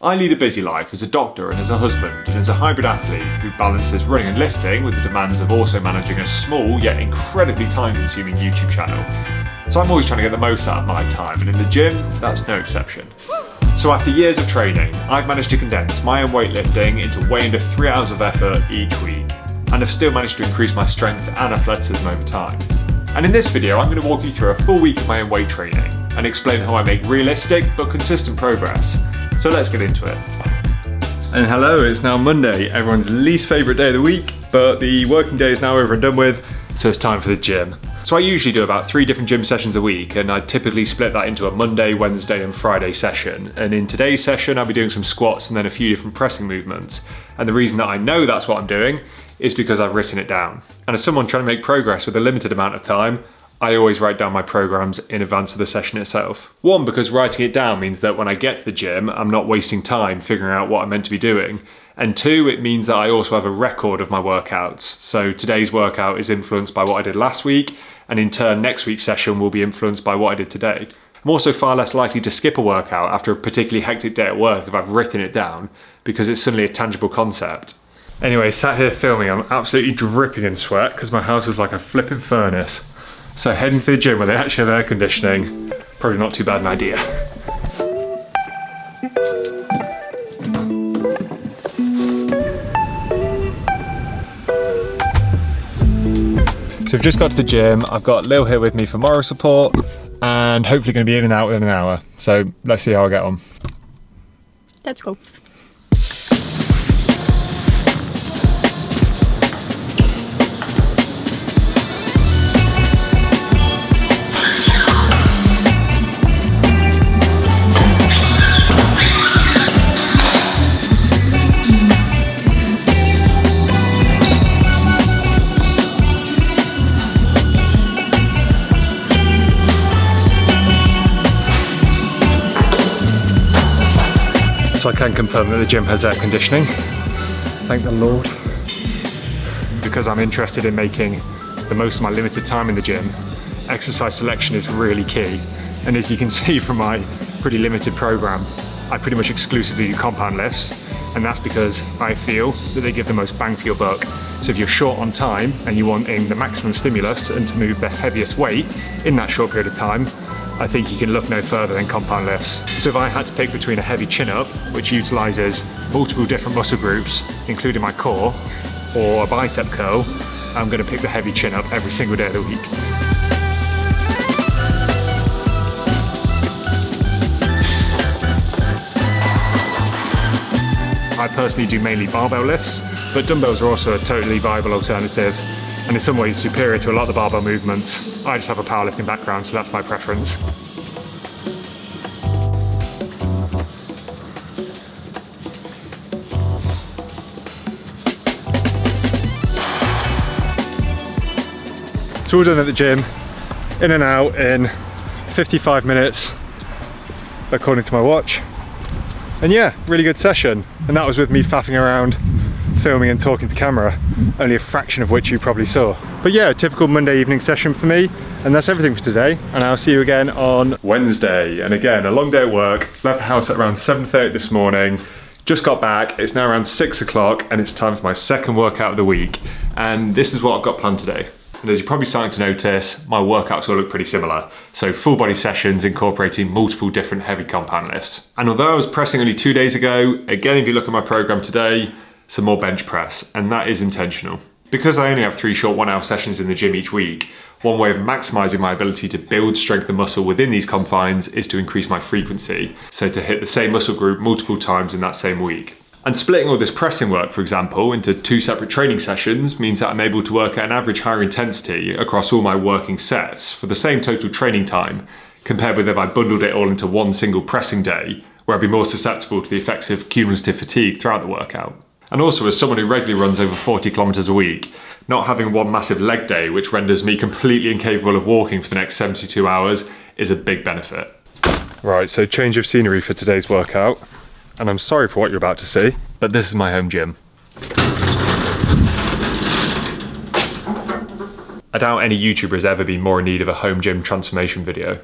I lead a busy life as a doctor and as a husband and as a hybrid athlete who balances running and lifting with the demands of also managing a small yet incredibly time-consuming YouTube channel. So I'm always trying to get the most out of my time, and in the gym, that's no exception. So after years of training, I've managed to condense my own weightlifting into way under 3 hours of effort each week, and have still managed to increase my strength and athleticism over time. And in this video, I'm going to walk you through a full week of my own weight training and explain how I make realistic but consistent progress. So let's get into it. And hello, it's now Monday, everyone's least favourite day of the week, but the working day is now over and done with, so it's time for the gym. So I usually do about 3 different gym sessions a week, and I typically split that into a Monday, Wednesday and Friday session. And in today's session, I'll be doing some squats and then a few different pressing movements. And the reason that I know that's what I'm doing is because I've written it down. And as someone trying to make progress with a limited amount of time, I always write down my programs in advance of the session itself. One, because writing it down means that when I get to the gym, I'm not wasting time figuring out what I'm meant to be doing. And 2, it means that I also have a record of my workouts. So today's workout is influenced by what I did last week, and in turn next week's session will be influenced by what I did today. I'm also far less likely to skip a workout after a particularly hectic day at work if I've written it down, because it's suddenly a tangible concept. Anyway, sat here filming, I'm absolutely dripping in sweat because my house is like a flipping furnace. So heading to the gym where they actually have air conditioning, probably not too bad an idea. So we've just got to the gym. I've got Lil here with me for moral support and hopefully going to be in and out within an hour. So let's see how I get on. Let's go. So I can confirm that the gym has air conditioning, thank the Lord. Because I'm interested in making the most of my limited time in the gym, exercise selection is really key. And as you can see from my pretty limited program, I pretty much exclusively do compound lifts, and that's because I feel that they give the most bang for your buck. So if you're short on time and you want the maximum stimulus and to move the heaviest weight in that short period of time, I think you can look no further than compound lifts. So if I had to pick between a heavy chin-up, which utilises multiple different muscle groups, including my core, or a bicep curl, I'm going to pick the heavy chin-up every single day of the week. I personally do mainly barbell lifts, but dumbbells are also a totally viable alternative, and in some ways superior to a lot of the barbell movements. I just have a powerlifting background, so that's my preference. So all done at the gym, in and out in 55 minutes, according to my watch. And yeah, really good session. And that was with me faffing around, filming and talking to camera, only a fraction of which you probably saw. But yeah, a typical Monday evening session for me, and that's everything for today, and I'll see you again on Wednesday. And again, a long day at work, left the house at around 7:30 this morning, just got back, it's now around 6 o'clock, and it's time for my second workout of the week. And this is what I've got planned today. And as you're probably starting to notice, my workouts all look pretty similar. So full body sessions incorporating multiple different heavy compound lifts. And although I was pressing only 2 days ago, again, if you look at my program today, some more bench press, and that is intentional. Because I only have 3 short 1-hour sessions in the gym each week, one way of maximizing my ability to build strength and muscle within these confines is to increase my frequency. So to hit the same muscle group multiple times in that same week. And splitting all this pressing work, for example, into 2 separate training sessions means that I'm able to work at an average higher intensity across all my working sets for the same total training time, compared with if I bundled it all into one single pressing day, where I'd be more susceptible to the effects of cumulative fatigue throughout the workout. And also, as someone who regularly runs over 40 kilometers a week, not having one massive leg day, which renders me completely incapable of walking for the next 72 hours, is a big benefit. Right, so change of scenery for today's workout. And I'm sorry for what you're about to see, but this is my home gym. I doubt any YouTuber has ever been more in need of a home gym transformation video.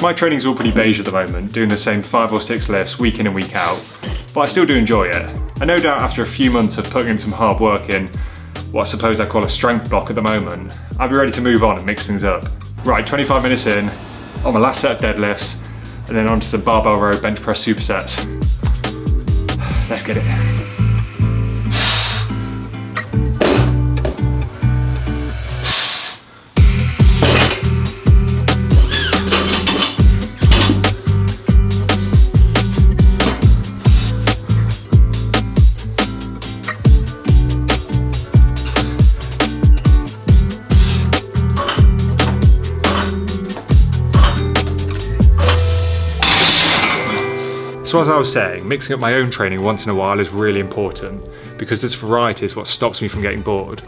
my training's all pretty beige at the moment, doing the same 5 or 6 lifts week in and week out, but I still do enjoy it. And no doubt after a few months of putting in some hard work in what I suppose I call a strength block at the moment, I'll be ready to move on and mix things up. Right, 25 minutes in, on my last set of deadlifts, and then onto some barbell row bench press supersets. Let's get it. So as I was saying, mixing up my own training once in a while is really important because this variety is what stops me from getting bored.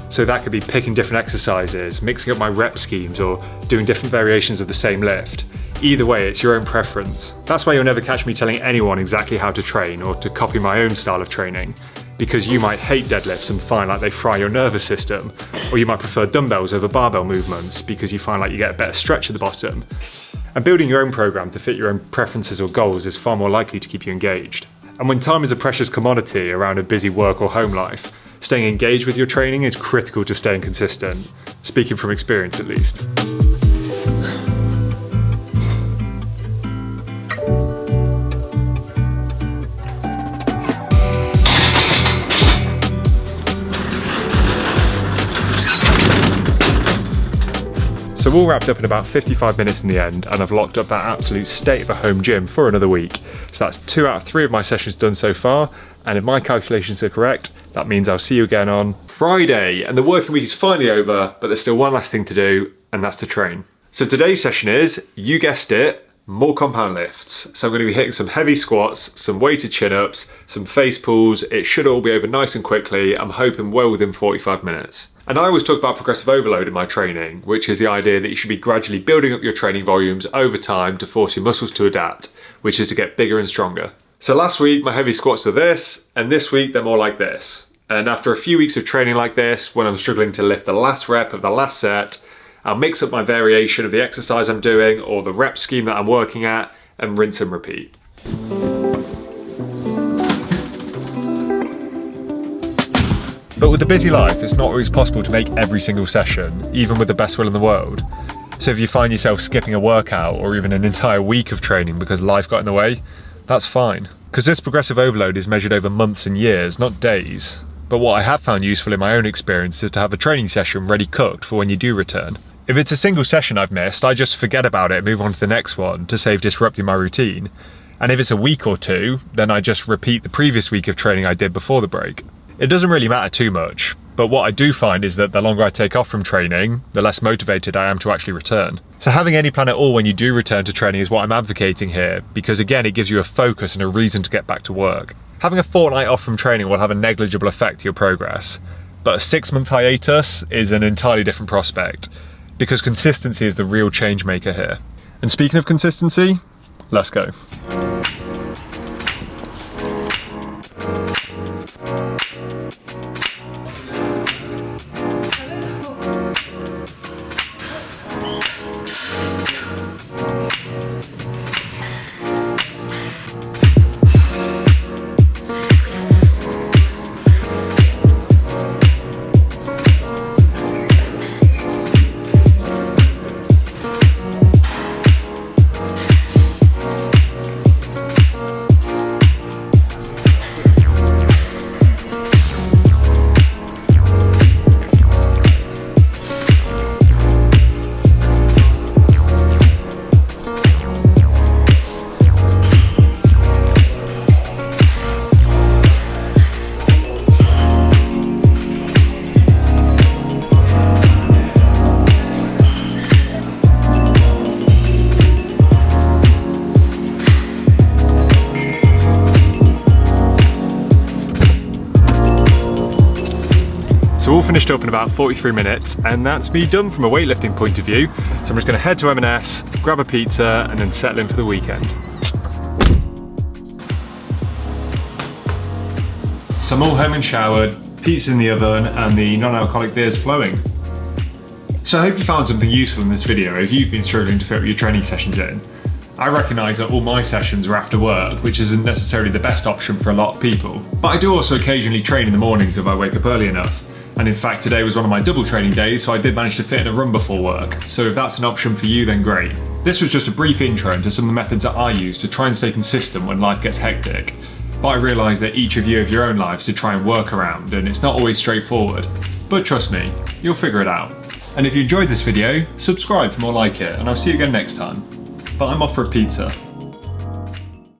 So that could be picking different exercises, mixing up my rep schemes, or doing different variations of the same lift. Either way, it's your own preference. That's why you'll never catch me telling anyone exactly how to train or to copy my own style of training, because you might hate deadlifts and find like they fry your nervous system, or you might prefer dumbbells over barbell movements because you find like you get a better stretch at the bottom. And building your own program to fit your own preferences or goals is far more likely to keep you engaged. And when time is a precious commodity around a busy work or home life, staying engaged with your training is critical to staying consistent, speaking from experience at least. So all wrapped up in about 55 minutes in the end, and I've locked up that absolute state of a home gym for another week. So that's 2 out of 3 of my sessions done so far, and if my calculations are correct, that means I'll see you again on Friday. And the working week is finally over, but there's still one last thing to do, and that's to train. So today's session is, you guessed it, more compound lifts. So I'm going to be hitting some heavy squats, some weighted chin-ups, some face pulls. It should all be over nice and quickly. I'm hoping well within 45 minutes. And I always talk about progressive overload in my training, which is the idea that you should be gradually building up your training volumes over time to force your muscles to adapt, which is to get bigger and stronger. So last week my heavy squats were this, and this week they're more like this. And after a few weeks of training like this, when I'm struggling to lift the last rep of the last set, I'll mix up my variation of the exercise I'm doing or the rep scheme that I'm working at and rinse and repeat. But with a busy life, it's not always possible to make every single session, even with the best will in the world. So if you find yourself skipping a workout or even an entire week of training because life got in the way, that's fine. Because this progressive overload is measured over months and years, not days. But what I have found useful in my own experience is to have a training session ready cooked for when you do return. If it's a single session I've missed, I just forget about it and move on to the next one to save disrupting my routine. And if it's a week or two, then I just repeat the previous week of training I did before the break. It doesn't really matter too much, but what I do find is that the longer I take off from training, the less motivated I am to actually return. So having any plan at all when you do return to training is what I'm advocating here, because again, it gives you a focus and a reason to get back to work. Having a fortnight off from training will have a negligible effect to your progress, but a 6-month hiatus is an entirely different prospect, because consistency is the real change maker here. And speaking of consistency, let's go. So all finished up in about 43 minutes, and that's me done from a weightlifting point of view. So I'm just going to head to M&S, grab a pizza, and then settle in for the weekend. So I'm all home and showered, pizza in the oven, and the non-alcoholic beer's flowing. So I hope you found something useful in this video if you've been struggling to fit your training sessions in. I recognise that all my sessions are after work, which isn't necessarily the best option for a lot of people. But I do also occasionally train in the mornings if I wake up early enough. And in fact, today was one of my double training days, so I did manage to fit in a run before work. So if that's an option for you, then great. This was just a brief intro into some of the methods that I use to try and stay consistent when life gets hectic. But I realise that each of you have your own lives to try and work around, and it's not always straightforward. But trust me, you'll figure it out. And if you enjoyed this video, subscribe for more like it, and I'll see you again next time. But I'm off for a pizza.